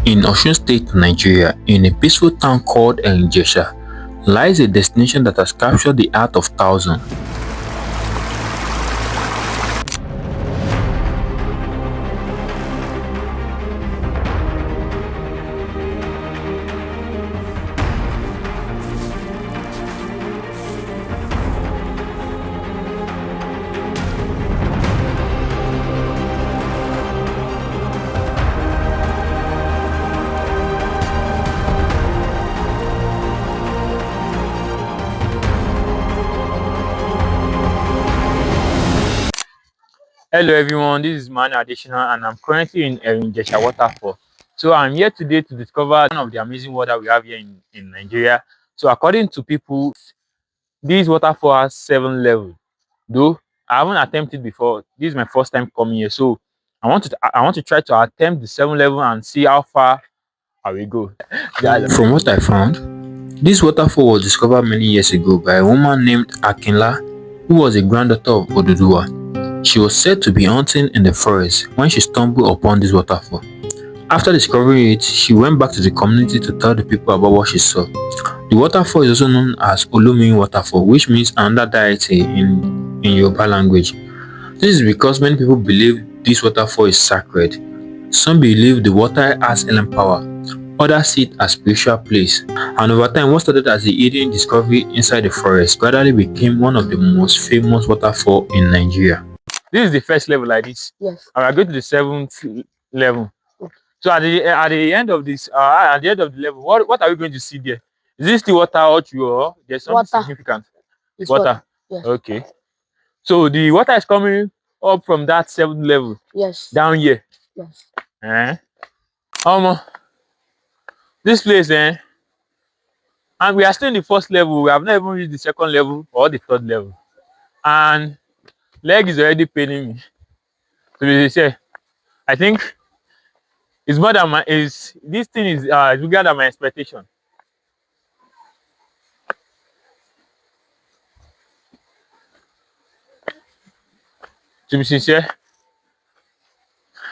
In Osun State, Nigeria, in a peaceful town called Erin Ijesha, lies a destination that has captured the heart of thousands. Hello everyone, this is Man Additional and I'm currently in Erin Ijesha Waterfall. So I'm here today to discover one of the amazing water we have here in Nigeria. So according to people, this waterfall has 7 levels. Though I haven't attempted before, this is my first time coming here. So I want to try to attempt the 7 level and see how far I will go. From what I found, this waterfall was discovered many years ago by a woman named Akinla, who was a granddaughter of Oduduwa. She was said to be hunting in the forest when she stumbled upon this waterfall. After discovering it, she went back to the community to tell the people about what she saw. The waterfall is also known as Olumirin Waterfall, which means another deity in Yoruba language. This is because many people believe this waterfall is sacred. Some believe the water has healing power, others see it as spiritual place, and over time what started as a hidden discovery inside the forest gradually became one of the most famous waterfall in Nigeria. This is the first level like this. Yes. And I go to the 7th level. Okay. So at the end of this, at the end of the level, what are we going to see there? Is this the water or or there's something Water. significant? It's Water. Yes. Okay. So the water is coming up from that 7th level. Yes. Down here. Yes. This place, and we are still in the 1st level. We have not even reached the 2nd level or the 3rd level. And leg is already paining me. So they say, I think it's more than this thing is bigger than my expectation. To be sincere,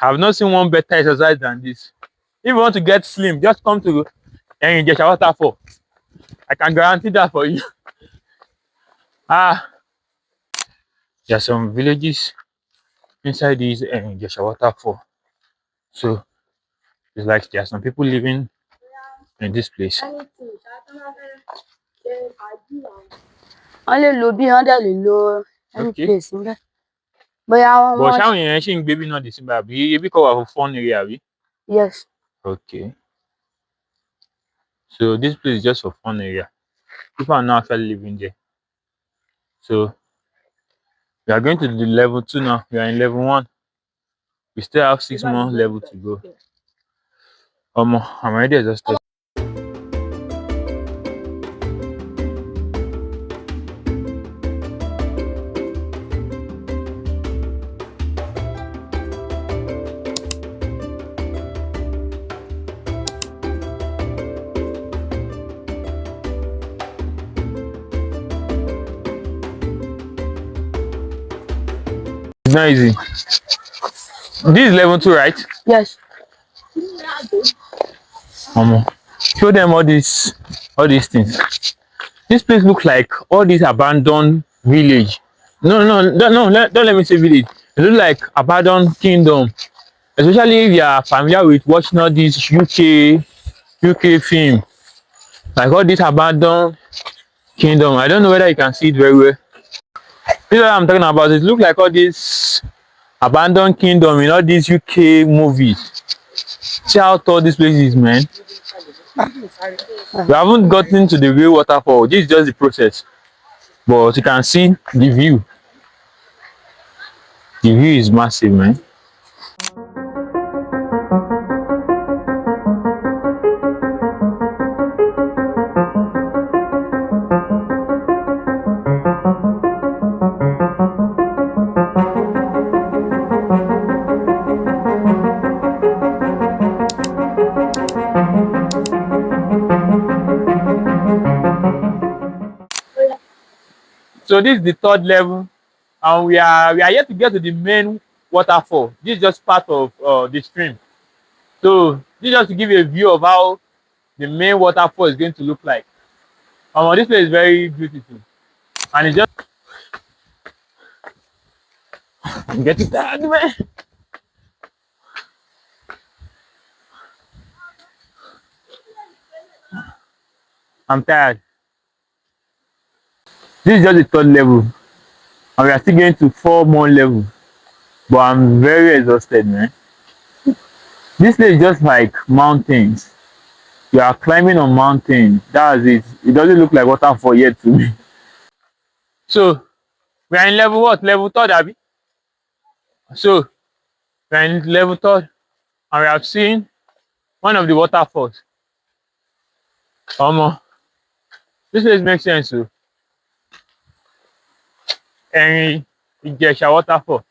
I've not seen one better exercise than this. If you want to get slim, just come to Erin Ijesha Waterfall. I can guarantee that for you. There are some villages inside this Erin Ijesha Waterfall. So it's like there are some people living in this place. Only lobby under any place. But ṣáwọn èèyàn ṣì ń gbé bí náà dé síbẹ̀ àbí ebi kò wà fún fun area àbí? Yes. Okay. So this place is just for fun area. People are not actually living there. So we are going to the level 2 now. We are in level 1. We still have 6 more levels to go. I'm already exhausted. It's not easy. This is level 2, right? Yes. Show them all these things. This place looks like all these abandoned village. No, don't let me say village. It looks like abandoned kingdom. Especially if you are familiar with watching all these UK film. Like all this abandoned kingdom. I don't know whether you can see it very well. This is what I'm talking about. It looks like all this abandoned kingdom in all these UK movies. See how tall this place is, man. We haven't gotten to the real waterfall. This is just the process. But you can see the view. The view is massive, man. So this is the 3rd level, and we are yet to get to the main waterfall. This is just part of the stream. So this just to give you a view of how the main waterfall is going to look like. This place is very beautiful, and it's just I'm getting tired, man. I'm tired. This is just the third level, and we are still going to 4 more levels. But I'm very exhausted, man. This place is just like mountains. You are climbing on mountains. That's it. It doesn't look like waterfall yet to me. So we are in level what? Level third, Abby. So we are in level third, and we have seen one of the waterfalls. This place makes sense. So Erin Ijesha Waterfall.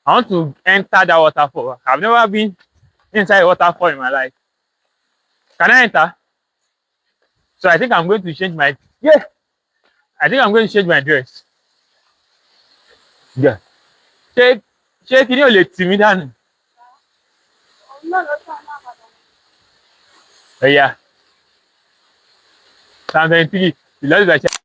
I want to enter that waterfall. I've never been inside a waterfall in my life. Can I enter? So I think I'm going to change my I think I'm going to change my dress. Yeah. Ṣé kí ni ò lè tì mí dànù? Yeah. Psalm 23. The Lord is my shepherd.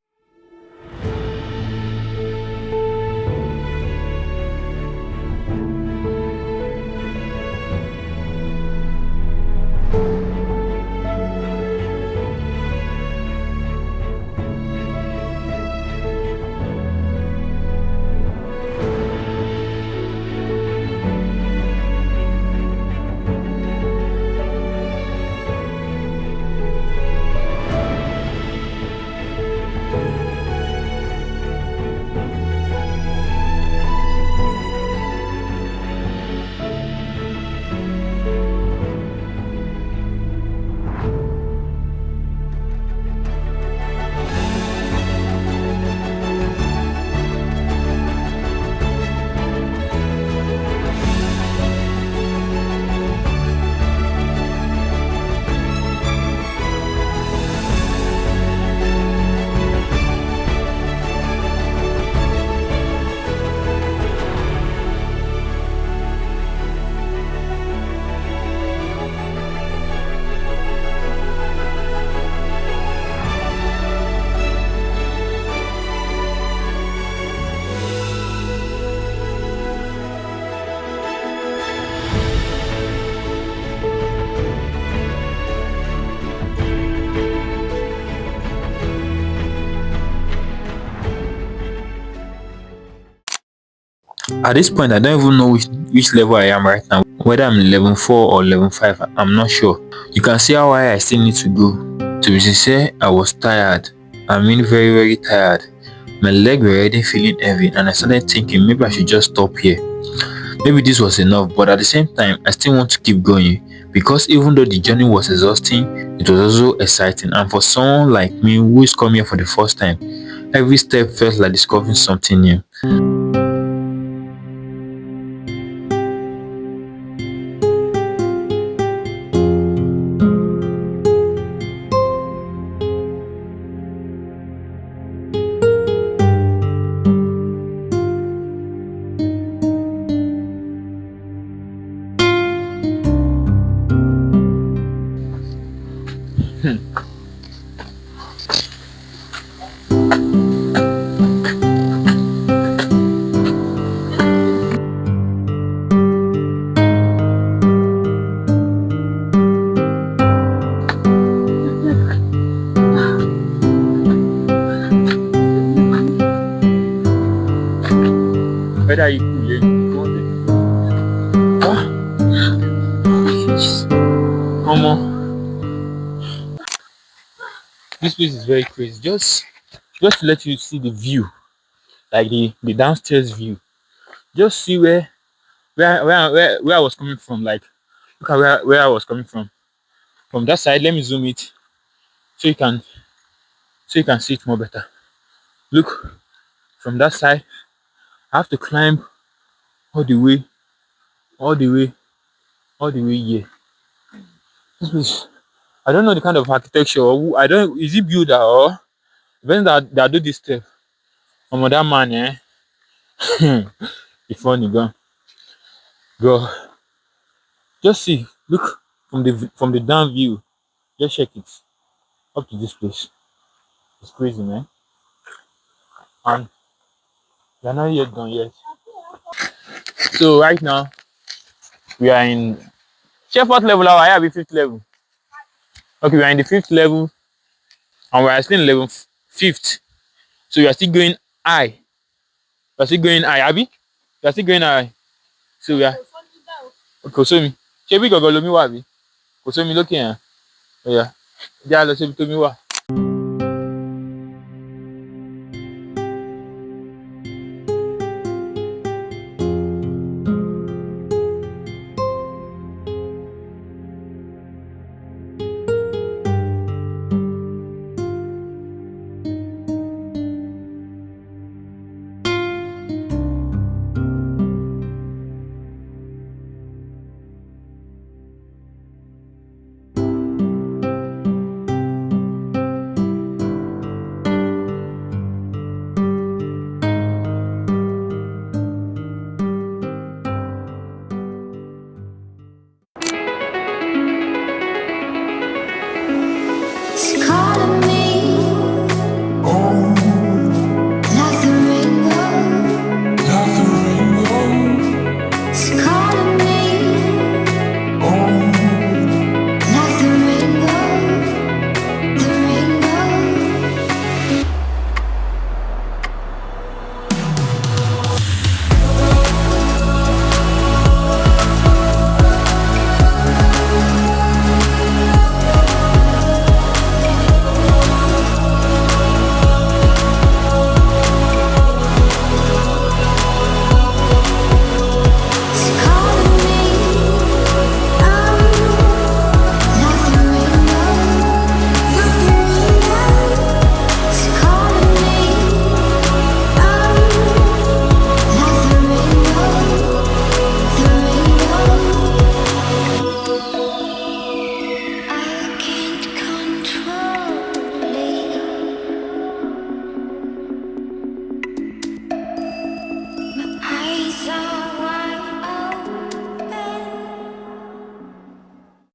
At this point, I don't even know which level I am right now. Whether I'm in level 4 or level 5, I'm not sure. You can see how high I still need to go. To be sincere, I was tired. I mean very, very tired. My leg were already feeling heavy and I started thinking maybe I should just stop here. Maybe this was enough, but at the same time, I still want to keep going. Because even though the journey was exhausting, it was also exciting. And for someone like me who is coming here for the first time, every step felt like discovering something new. Whether you cool, you want this place is very crazy. Just to let you see the view, like the downstairs view. Just see where I was coming from. Like look at where I was coming from. From that side, let me zoom it so you can see it more better. Look from that side, I have to climb all the way, all the way, all the way here. This place, I don't know the kind of architecture. I don't. Is it builder or the person that do this stuff? That man, the funny go. Just see. Look. from the down view. Just check it up to this place. It's crazy, man. And we are not yet done yet. So right now we are in chef what level are we? I have fifth level. Okay, we are in the fifth level and we are still in level fifth. So we are still going high. We are still going high, Abby. We are still going high. So we are kò sómi. Ṣé bí gọ̀gọ̀ lomi wà bí? Kò sómi lókè yẹn. Ó yá. Jẹ́ á lọ síbi tómi wà.